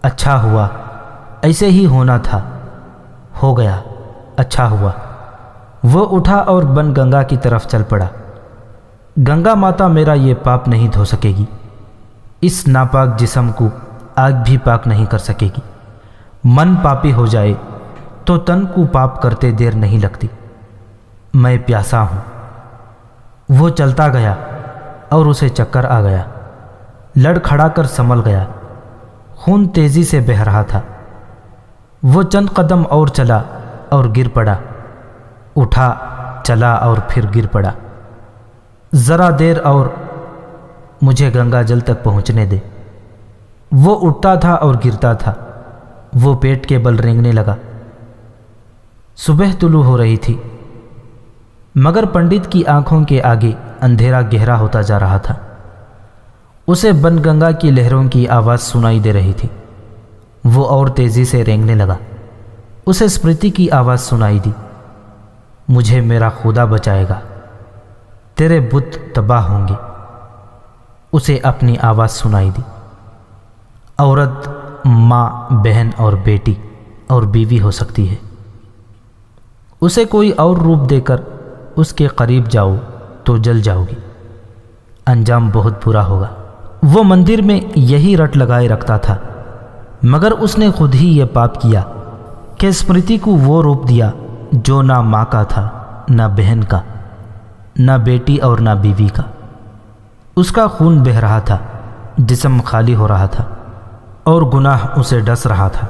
اچھا ہوا، ایسے ہی ہونا تھا، ہو گیا، اچھا ہوا۔ وہ اٹھا اور بن گنگا کی طرف چل پڑا۔ گنگا ماتا میرا یہ پاپ نہیں دھو سکے گی، اس ناپاک جسم کو آگ بھی پاک نہیں کر سکے گی۔ من پاپی ہو جائے تو تن کو پاپ کرتے دیر نہیں لگتی۔ میں پیاسا ہوں۔ وہ چلتا گیا اور اسے چکر آ گیا، لڑکھڑا کر سنبھل گیا۔ خون تیزی سے بہہ رہا تھا۔ وہ چند قدم اور چلا اور گر پڑا، اٹھا، چلا اور پھر گر پڑا۔ ذرا دیر اور مجھے گنگا جل تک پہنچنے دے۔ وہ اٹھتا تھا اور گرتا تھا۔ وہ پیٹ کے بل رینگنے لگا۔ صبح طلوع ہو رہی تھی، مگر پنڈت کی آنکھوں کے آگے اندھیرا گہرا ہوتا جا رہا تھا۔ اسے بن گنگا کی لہروں کی آواز سنائی دے رہی تھی۔ وہ اور تیزی سے رینگنے لگا۔ اسے اسمرتی کی آواز سنائی دی، مجھے میرا خدا بچائے گا، تیرے بت تباہ ہوں گے۔ اسے اپنی آواز سنائی دی۔ عورت ماں، بہن اور بیٹی اور بیوی ہو سکتی ہے۔ اسے کوئی اور روپ دے کر اس کے قریب جاؤ تو جل جاؤ گی، انجام بہت برا ہوگا۔ وہ مندر میں یہی رٹ لگائے رکھتا تھا، مگر اس نے خود ہی یہ پاپ کیا کہ اسمرتی کو وہ روپ دیا جو نہ ماں کا تھا، نہ بہن کا، نہ بیٹی اور نہ بیوی کا۔ اس کا خون بہہ رہا تھا، جسم خالی ہو رہا تھا اور گناہ اسے ڈس رہا تھا۔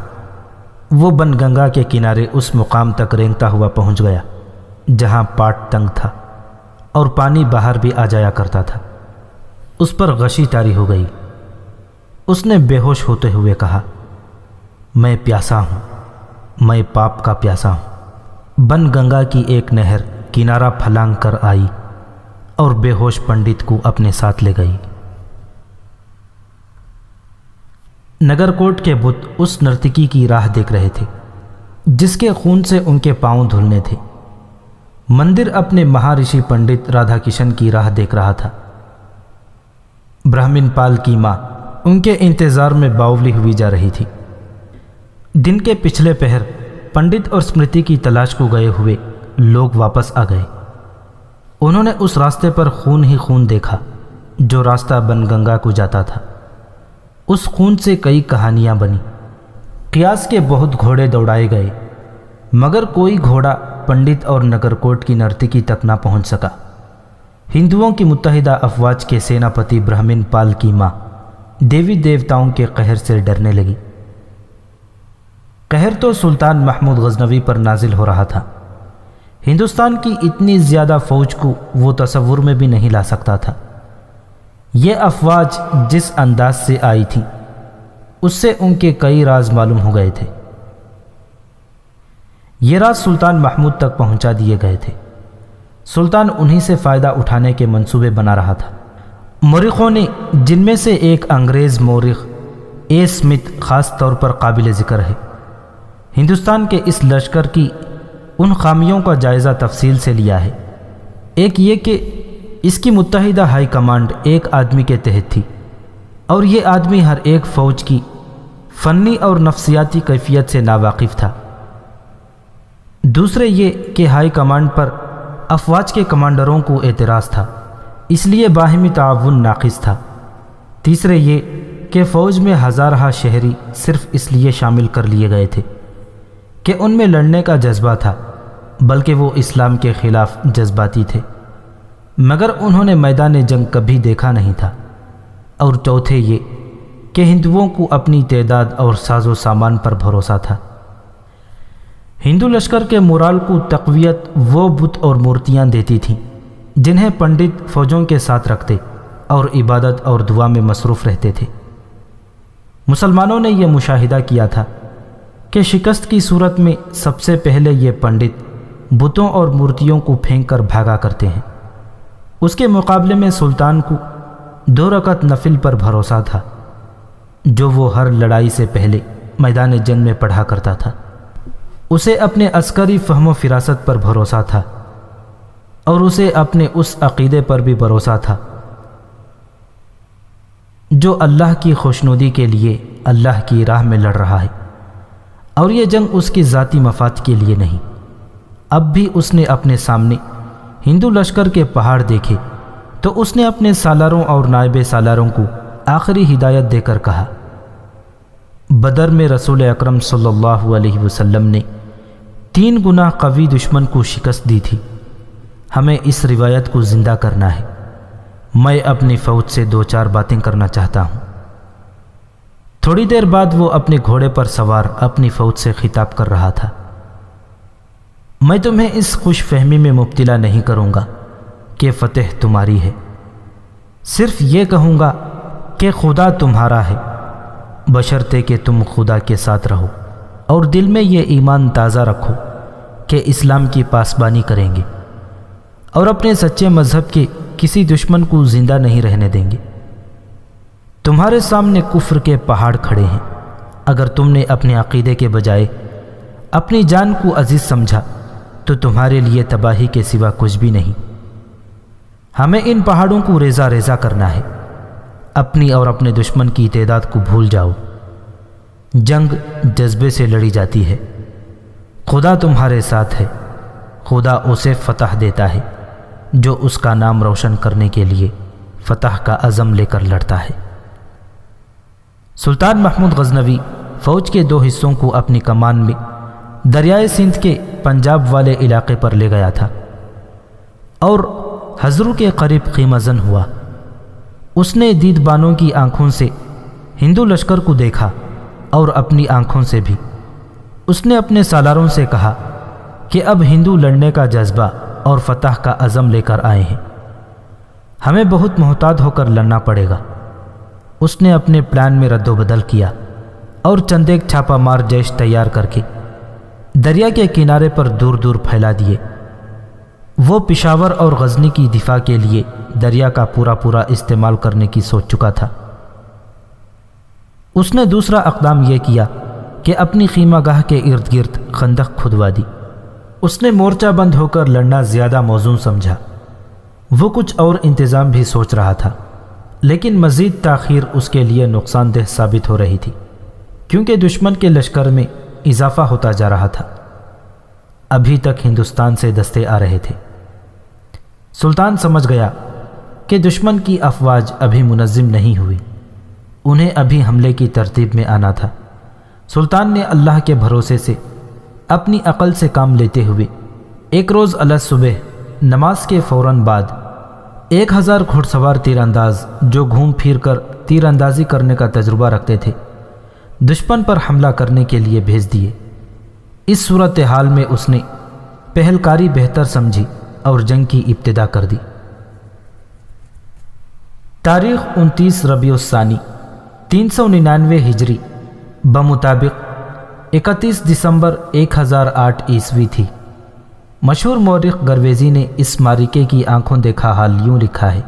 وہ بن گنگا کے کنارے اس مقام تک رینگتا ہوا پہنچ گیا جہاں پاٹ تنگ تھا اور پانی باہر بھی آ جایا کرتا تھا۔ اس پر غشی طاری ہو گئی۔ اس نے بے ہوش ہوتے ہوئے کہا، میں پیاسا ہوں، میں پاپ کا پیاسا ہوں۔ بن گنگا کی ایک نہر کنارہ پھلانگ کر آئی اور بے ہوش پنڈت کو اپنے ساتھ لے گئی۔ نگر کوٹ کے بت اس نرتکی کی راہ دیکھ رہے تھے جس کے خون سے ان کے پاؤں دھلنے تھے۔ مندر اپنے مہارشی پنڈت رادھا کشن کی راہ دیکھ رہا تھا۔ برہمن پال کی ماں ان کے انتظار میں باولی ہوئی جا رہی تھی۔ دن کے پچھلے پہر پنڈت اور اسمرتی کی تلاش کو گئے ہوئے لوگ واپس آ گئے۔ انہوں نے اس راستے پر خون ہی خون دیکھا جو راستہ بن گنگا کو جاتا تھا۔ اس خون سے کئی کہانیاں بنی۔ قیاس کے بہت گھوڑے دوڑائے گئے، مگر کوئی گھوڑا پنڈت اور نگرکوٹ کی نرتکی تک نہ پہنچ سکا۔ ہندوؤں کی متحدہ افواج کے سیناپتی برہمن پال کی ماں دیوی دیوتاؤں کے قہر سے ڈرنے لگی۔ قہر تو سلطان محمود غزنوی پر نازل ہو رہا تھا۔ ہندوستان کی اتنی زیادہ فوج کو وہ تصور میں بھی نہیں لا سکتا تھا۔ یہ افواج جس انداز سے آئی تھی اس سے ان کے کئی راز معلوم ہو گئے تھے۔ یہ راز سلطان محمود تک پہنچا دیے گئے تھے۔ سلطان انہی سے فائدہ اٹھانے کے منصوبے بنا رہا تھا۔ مورخوں نے، جن میں سے ایک انگریز مورخ اے اسمتھ خاص طور پر قابل ذکر ہے، ہندوستان کے اس لشکر کی ان خامیوں کا جائزہ تفصیل سے لیا ہے۔ ایک یہ کہ اس کی متحدہ ہائی کمانڈ ایک آدمی کے تحت تھی، اور یہ آدمی ہر ایک فوج کی فنی اور نفسیاتی کیفیت سے ناواقف تھا۔ دوسرے یہ کہ ہائی کمانڈ پر افواج کے کمانڈروں کو اعتراض تھا، اس لیے باہمی تعاون ناقص تھا۔ تیسرے یہ کہ فوج میں ہزارہ شہری صرف اس لیے شامل کر لیے گئے تھے کہ ان میں لڑنے کا جذبہ تھا، بلکہ وہ اسلام کے خلاف جذباتی تھے، مگر انہوں نے میدان جنگ کبھی دیکھا نہیں تھا۔ اور چوتھے یہ کہ ہندوؤں کو اپنی تعداد اور ساز و سامان پر بھروسہ تھا۔ ہندو لشکر کے مورال کو تقویت وہ بت اور مورتیاں دیتی تھیں جنہیں پنڈت فوجوں کے ساتھ رکھتے اور عبادت اور دعا میں مصروف رہتے تھے۔ مسلمانوں نے یہ مشاہدہ کیا تھا کہ شکست کی صورت میں سب سے پہلے یہ پنڈت بتوں اور مورتیوں کو پھینک کر بھاگا کرتے ہیں۔ اس کے مقابلے میں سلطان کو 2 رکعت نفل پر بھروسہ تھا جو وہ ہر لڑائی سے پہلے میدان جنگ میں پڑھا کرتا تھا۔ اسے اپنے عسکری فہم و فراست پر بھروسہ تھا، اور اسے اپنے اس عقیدے پر بھی بھروسہ تھا جو اللہ کی خوشنودی کے لیے اللہ کی راہ میں لڑ رہا ہے، اور یہ جنگ اس کی ذاتی مفاد کے لیے نہیں۔ اب بھی اس نے اپنے سامنے ہندو لشکر کے پہاڑ دیکھے تو اس نے اپنے سالاروں اور نائب سالاروں کو آخری ہدایت دے کر کہا، بدر میں رسول اکرم صلی اللہ علیہ وسلم نے 3 گنا قوی دشمن کو شکست دی تھی۔ ہمیں اس روایت کو زندہ کرنا ہے۔ میں اپنی فوج سے 2-4 باتیں کرنا چاہتا ہوں۔ تھوڑی دیر بعد وہ اپنے گھوڑے پر سوار اپنی فوج سے خطاب کر رہا تھا۔ میں تمہیں اس خوش فہمی میں مبتلا نہیں کروں گا کہ فتح تمہاری ہے، صرف یہ کہوں گا کہ خدا تمہارا ہے، بشرطے کہ تم خدا کے ساتھ رہو اور دل میں یہ ایمان تازہ رکھو کہ اسلام کی پاسبانی کریں گے اور اپنے سچے مذہب کے کسی دشمن کو زندہ نہیں رہنے دیں گے۔ تمہارے سامنے کفر کے پہاڑ کھڑے ہیں، اگر تم نے اپنے عقیدے کے بجائے اپنی جان کو عزیز سمجھا تو تمہارے لیے تباہی کے سوا کچھ بھی نہیں۔ ہمیں ان پہاڑوں کو ریزہ ریزہ کرنا ہے۔ اپنی اور اپنے دشمن کی تعداد کو بھول جاؤ۔ جنگ جذبے سے لڑی جاتی ہے۔ خدا تمہارے ساتھ ہے، خدا اسے فتح دیتا ہے جو اس کا نام روشن کرنے کے لیے فتح کا عزم لے کر لڑتا ہے۔ سلطان محمود غزنوی فوج کے 2 حصوں کو اپنی کمان میں دریائے سندھ کے پنجاب والے علاقے پر لے گیا تھا اور حضرو کے قریب خیمہ زن ہوا۔ اس نے دید بانوں کی آنکھوں سے ہندو لشکر کو دیکھا اور اپنی آنکھوں سے بھی۔ اس نے اپنے سالاروں سے کہا کہ اب ہندو لڑنے کا جذبہ اور فتح کا عزم لے کر آئے ہیں، ہمیں بہت محتاط ہو کر لڑنا پڑے گا۔ اس نے اپنے پلان میں رد و بدل کیا اور چند ایک چھاپا مار جیش تیار کر کے دریا کے کنارے پر دور دور پھیلا دیے۔ وہ پشاور اور غزنی کی دفاع کے لیے دریا کا پورا استعمال کرنے کی سوچ چکا تھا۔ اس نے دوسرا اقدام یہ کیا کہ اپنی خیمہ گاہ کے ارد گرد خندق کھدوا دی۔ اس نے مورچہ بند ہو کر لڑنا زیادہ موزوں سمجھا۔ وہ کچھ اور انتظام بھی سوچ رہا تھا، لیکن مزید تاخیر اس کے لیے نقصان دہ ثابت ہو رہی تھی، کیونکہ دشمن کے لشکر میں اضافہ ہوتا جا رہا تھا۔ ابھی تک ہندوستان سے دستے آ رہے تھے۔ سلطان سمجھ گیا کہ دشمن کی افواج ابھی منظم نہیں ہوئی، انہیں ابھی حملے کی ترتیب میں آنا تھا۔ سلطان نے اللہ کے بھروسے سے اپنی عقل سے کام لیتے ہوئے ایک روز صبح نماز کے فوراً بعد 1000 گھوڑ سوار تیر انداز جو گھوم پھر کر تیر اندازی کرنے کا تجربہ رکھتے تھے، دشمن پر حملہ کرنے کے لیے بھیج دیے۔ اس صورتحال میں اس نے پہلکاری بہتر سمجھی اور جنگ کی ابتدا کر دی۔ تاریخ 29 ربیع الثانی 399 ہجری بمطابق 31 دسمبر 1008 عیسوی تھی۔ مشہور مورخ گرویزی نے اس معرکے کی آنکھوں دیکھا حال یوں لکھا ہے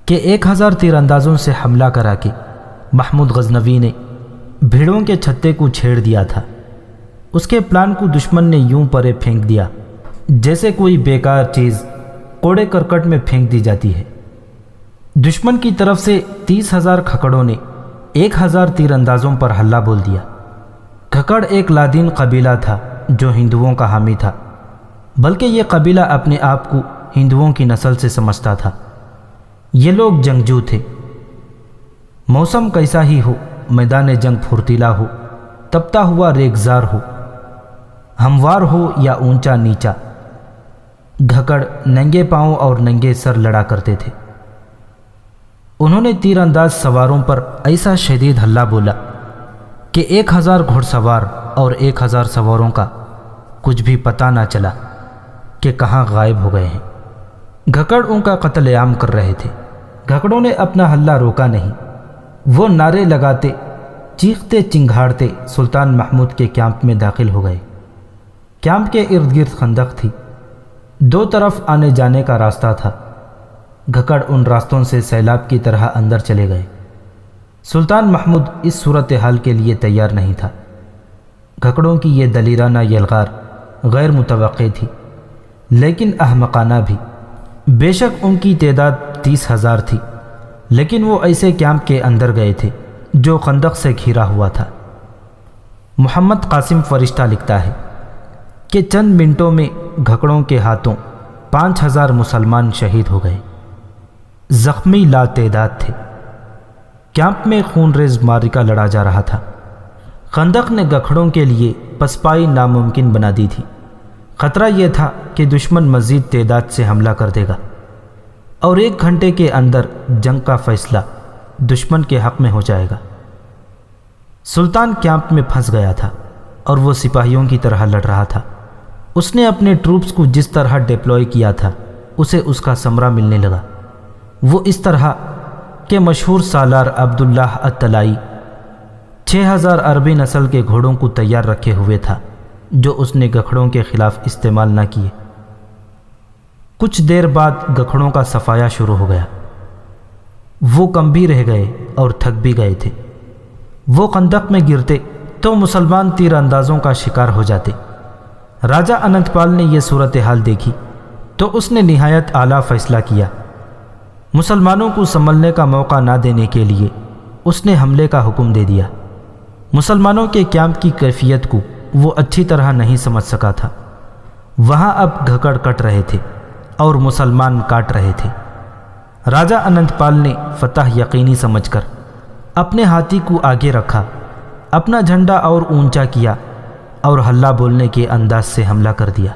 کہ 1000 تیر اندازوں سے حملہ کرا کے محمود غزنوی نے بھیڑوں کے چھتے کو چھیڑ دیا تھا۔ اس کے پلان کو دشمن نے یوں پرے پھینک دیا جیسے کوئی بیکار چیز کوڑے کرکٹ میں پھینک دی جاتی ہے۔ دشمن کی طرف سے 30,000 کھکڑوں نے 1000 تیر اندازوں پر حملہ بول دیا۔ کھکڑ ایک لادین قبیلہ تھا جو ہندوؤں کا حامی تھا، بلکہ یہ قبیلہ اپنے آپ کو ہندوؤں کی نسل سے سمجھتا تھا۔ یہ لوگ جنگجو تھے۔ موسم کیسا ہی ہو، میدان جنگ پھرتیلا ہو، تپتا ہوا ریگزار ہو، ہموار ہو یا اونچا نیچا، گھکڑ ننگے پاؤں اور ننگے سر لڑا کرتے تھے۔ انہوں نے تیر انداز سواروں پر ایسا شدید حملہ بولا کہ 1000 گھوڑ سوار اور 1000 سواروں کا کچھ بھی پتہ نہ چلا کہ کہاں غائب ہو گئے ہیں۔ گھکڑ ان کا قتل عام کر رہے تھے۔ گھکڑوں نے اپنا حملہ روکا نہیں، وہ نعرے لگاتے چیختے چنگھاڑتے سلطان محمود کے کیمپ میں داخل ہو گئے۔ کیمپ کے ارد گرد خندق تھی، دو طرف آنے جانے کا راستہ تھا۔ گھکڑ ان راستوں سے سیلاب کی طرح اندر چلے گئے۔ سلطان محمود اس صورتحال کے لیے تیار نہیں تھا۔ گھکڑوں کی یہ دلیرانہ یلغار غیر متوقع تھی، لیکن احمقانہ بھی۔ بے شک ان کی تعداد 30,000 تھی، لیکن وہ ایسے کیمپ کے اندر گئے تھے جو خندق سے گھیرا ہوا تھا۔ محمد قاسم فرشتہ لکھتا ہے کہ چند منٹوں میں گھکڑوں کے ہاتھوں 5000 مسلمان شہید ہو گئے، زخمی لا تعداد تھے۔ کیمپ میں خون ریز معرکہ لڑا جا رہا تھا۔ خندق نے گھکڑوں کے لیے پسپائی ناممکن بنا دی تھی۔ خطرہ یہ تھا کہ دشمن مزید تعداد سے حملہ کر دے گا اور 1 گھنٹے کے اندر جنگ کا فیصلہ دشمن کے حق میں ہو جائے گا۔ سلطان کیمپ میں پھنس گیا تھا اور وہ سپاہیوں کی طرح لڑ رہا تھا۔ اس نے اپنے ٹروپس کو جس طرح ڈپلوائے کیا تھا اسے اس کا ثمرہ ملنے لگا۔ وہ اس طرح کہ مشہور سالار عبداللہ الطلائی 6000 عربی نسل کے گھوڑوں کو تیار رکھے ہوئے تھا جو اس نے گھکڑوں کے خلاف استعمال نہ کیے۔ کچھ دیر بعد گھکڑوں کا صفایا شروع ہو گیا۔ وہ کم بھی رہ گئے اور تھک بھی گئے تھے۔ وہ خندق میں گرتے تو مسلمان تیر اندازوں کا شکار ہو جاتے۔ راجہ اننت پال نے یہ صورتحال دیکھی تو اس نے نہایت اعلیٰ فیصلہ کیا۔ مسلمانوں کو سنبھلنے کا موقع نہ دینے کے لیے اس نے حملے کا حکم دے دیا۔ مسلمانوں کے کیمپ کی کیفیت کو وہ اچھی طرح نہیں سمجھ سکا تھا۔ وہاں اب گھکڑ کٹ رہے تھے اور مسلمان کاٹ رہے تھے۔ راجہ اننت پال نے فتح یقینی سمجھ کر اپنے ہاتھی کو آگے رکھا، اپنا جھنڈا اور اونچا کیا اور ہلہ بولنے کے انداز سے حملہ کر دیا۔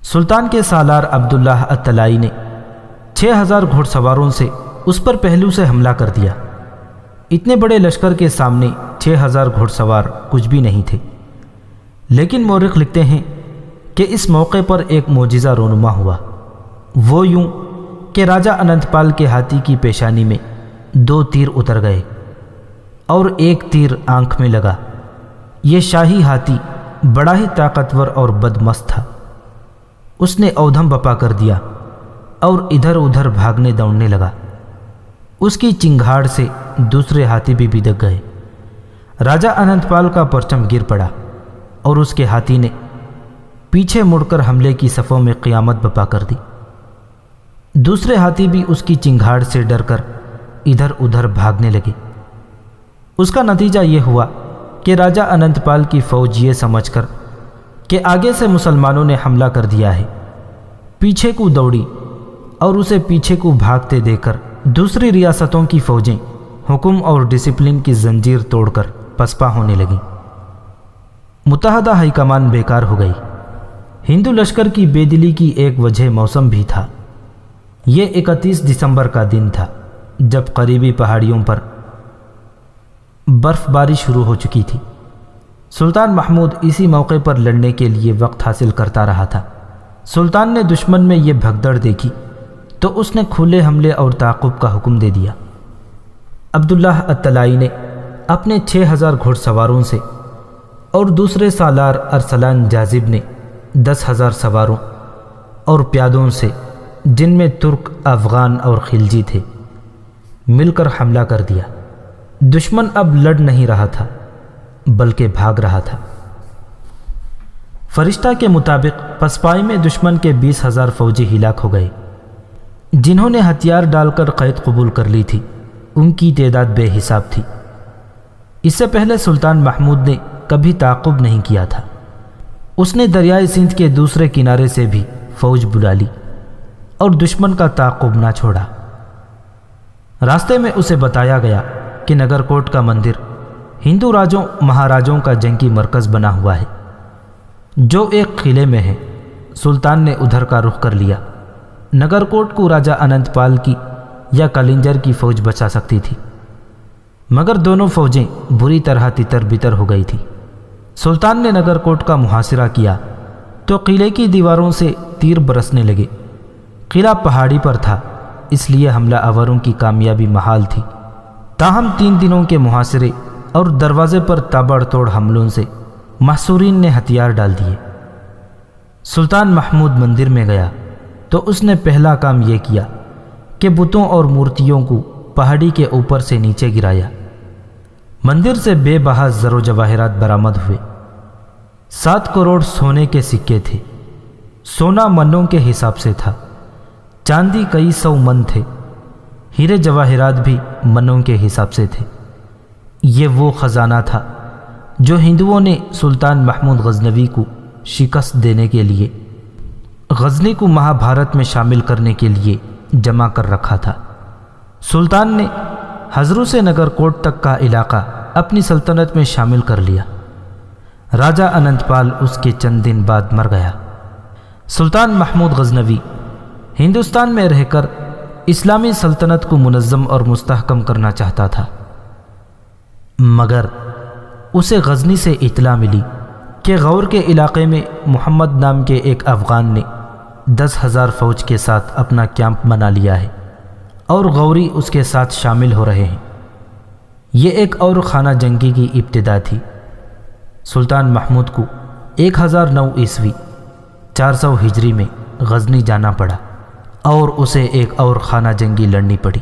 سلطان کے سالار عبداللہ الطلائی نے 6000 گھوڑ سواروں سے اس پر پہلو سے حملہ کر دیا۔ اتنے بڑے لشکر کے سامنے 6000 گھوڑ سوار کچھ بھی نہیں تھے، لیکن مورخ لکھتے ہیں کہ اس موقع پر ایک معجزہ رونما ہوا۔ وہ یوں کہ راجہ اننت پال کے ہاتھی کی پیشانی میں 2 تیر اتر گئے اور 1 تیر آنکھ میں لگا۔ یہ شاہی ہاتھی بڑا ہی طاقتور اور بدمست تھا۔ اس نے اودھم بپا کر دیا اور ادھر ادھر بھاگنے دوڑنے لگا۔ اس کی چنگھاڑ سے دوسرے ہاتھی بھی بھدک گئے۔ راجہ اننت پال کا پرچم گر پڑا اور اس کے ہاتھی نے پیچھے مڑ کر حملے کی صفوں میں قیامت بپا کر دی۔ دوسرے ہاتھی بھی اس کی چنگھاڑ سے ڈر کر ادھر ادھر بھاگنے لگے۔ اس کا نتیجہ یہ ہوا کہ راجہ اننت پال کی فوج یہ سمجھ کر کہ آگے سے مسلمانوں نے حملہ کر دیا ہے پیچھے کو دوڑی اور اسے پیچھے کو بھاگتے دے کر دوسری ریاستوں کی فوجیں حکم اور ڈسپلن کی زنجیر توڑ کر پسپا ہونے لگیں۔ متحدہ ہائی کمان بیکار ہو گئی۔ ہندو لشکر کی بے دلی کی ایک وجہ موسم بھی تھا۔ یہ 31 دسمبر کا دن تھا جب قریبی پہاڑیوں پر برف باری شروع ہو چکی تھی۔ سلطان محمود اسی موقع پر لڑنے کے لیے وقت حاصل کرتا رہا تھا۔ سلطان نے دشمن میں یہ بھگدڑ دیکھی تو اس نے کھلے حملے اور تعاقب کا حکم دے دیا۔ عبداللہ الطلائی نے اپنے 6000 گھوڑ سواروں سے اور دوسرے سالار ارسلان جاذب نے 10,000 سواروں اور پیادوں سے، جن میں ترک، افغان اور خلجی تھے، مل کر حملہ کر دیا۔ دشمن اب لڑ نہیں رہا تھا بلکہ بھاگ رہا تھا۔ فرشتہ کے مطابق پسپائی میں دشمن کے 20,000 فوجی ہلاک ہو گئے۔ جنہوں نے ہتھیار ڈال کر قید قبول کر لی تھی ان کی تعداد بے حساب تھی۔ اس سے پہلے سلطان محمود نے کبھی تعاقب نہیں کیا تھا۔ اس نے دریائے سندھ کے دوسرے کنارے سے بھی فوج بلا لی اور دشمن کا تعاقب نہ چھوڑا۔ راستے میں اسے بتایا گیا کہ نگر کوٹ کا مندر ہندو راجوں مہاراجوں کا جنگی مرکز بنا ہوا ہے جو ایک قلعے میں ہے۔ سلطان نے ادھر کا رخ کر لیا۔ نگر کوٹ کو راجہ اننت پال کی یا کلنجر کی فوج بچا سکتی تھی، مگر دونوں فوجیں بری طرح تتر بتر ہو گئی تھی۔ سلطان نے نگر کوٹ کا محاصرہ کیا تو قلعے کی دیواروں سے تیر برسنے لگے۔ قلعہ پہاڑی پر تھا، اس لیے حملہ آوروں کی کامیابی محال تھی۔ تاہم 3 دنوں کے محاصرے اور دروازے پر تابڑ توڑ حملوں سے محصورین نے ہتھیار ڈال دیے۔ سلطان محمود مندر میں گیا تو اس نے پہلا کام یہ کیا کہ بتوں اور مورتیوں کو پہاڑی کے اوپر سے نیچے گرایا۔ مندر سے بے بہا زر و جواہرات برآمد ہوئے۔ 7 کروڑ سونے کے سکے تھے۔ سونا منوں کے حساب سے تھا، چاندی کئی 100 من تھے، ہیرے جواہرات بھی منوں کے حساب سے تھے۔ یہ وہ خزانہ تھا جو ہندوؤں نے سلطان محمود غزنوی کو شکست دینے کے لیے غزنی کو مہابھارت میں شامل کرنے کے لیے جمع کر رکھا تھا۔ سلطان نے ہزرو سے نگر کوٹ تک کا علاقہ اپنی سلطنت میں شامل کر لیا۔ راجہ اننت پال اس کے چند دن بعد مر گیا۔ سلطان محمود غزنوی ہندوستان میں رہ کر اسلامی سلطنت کو منظم اور مستحکم کرنا چاہتا تھا، مگر اسے غزنی سے اطلاع ملی کہ غور کے علاقے میں محمد نام کے ایک افغان نے 10,000 فوج کے ساتھ اپنا کیمپ بنا لیا ہے اور غوری اس کے ساتھ شامل ہو رہے ہیں۔ یہ ایک اور خانہ جنگی کی ابتدا تھی۔ سلطان محمود کو 1009 عیسوی 400 ہجری میں غزنی جانا پڑا اور اسے ایک اور خانہ جنگی لڑنی پڑی۔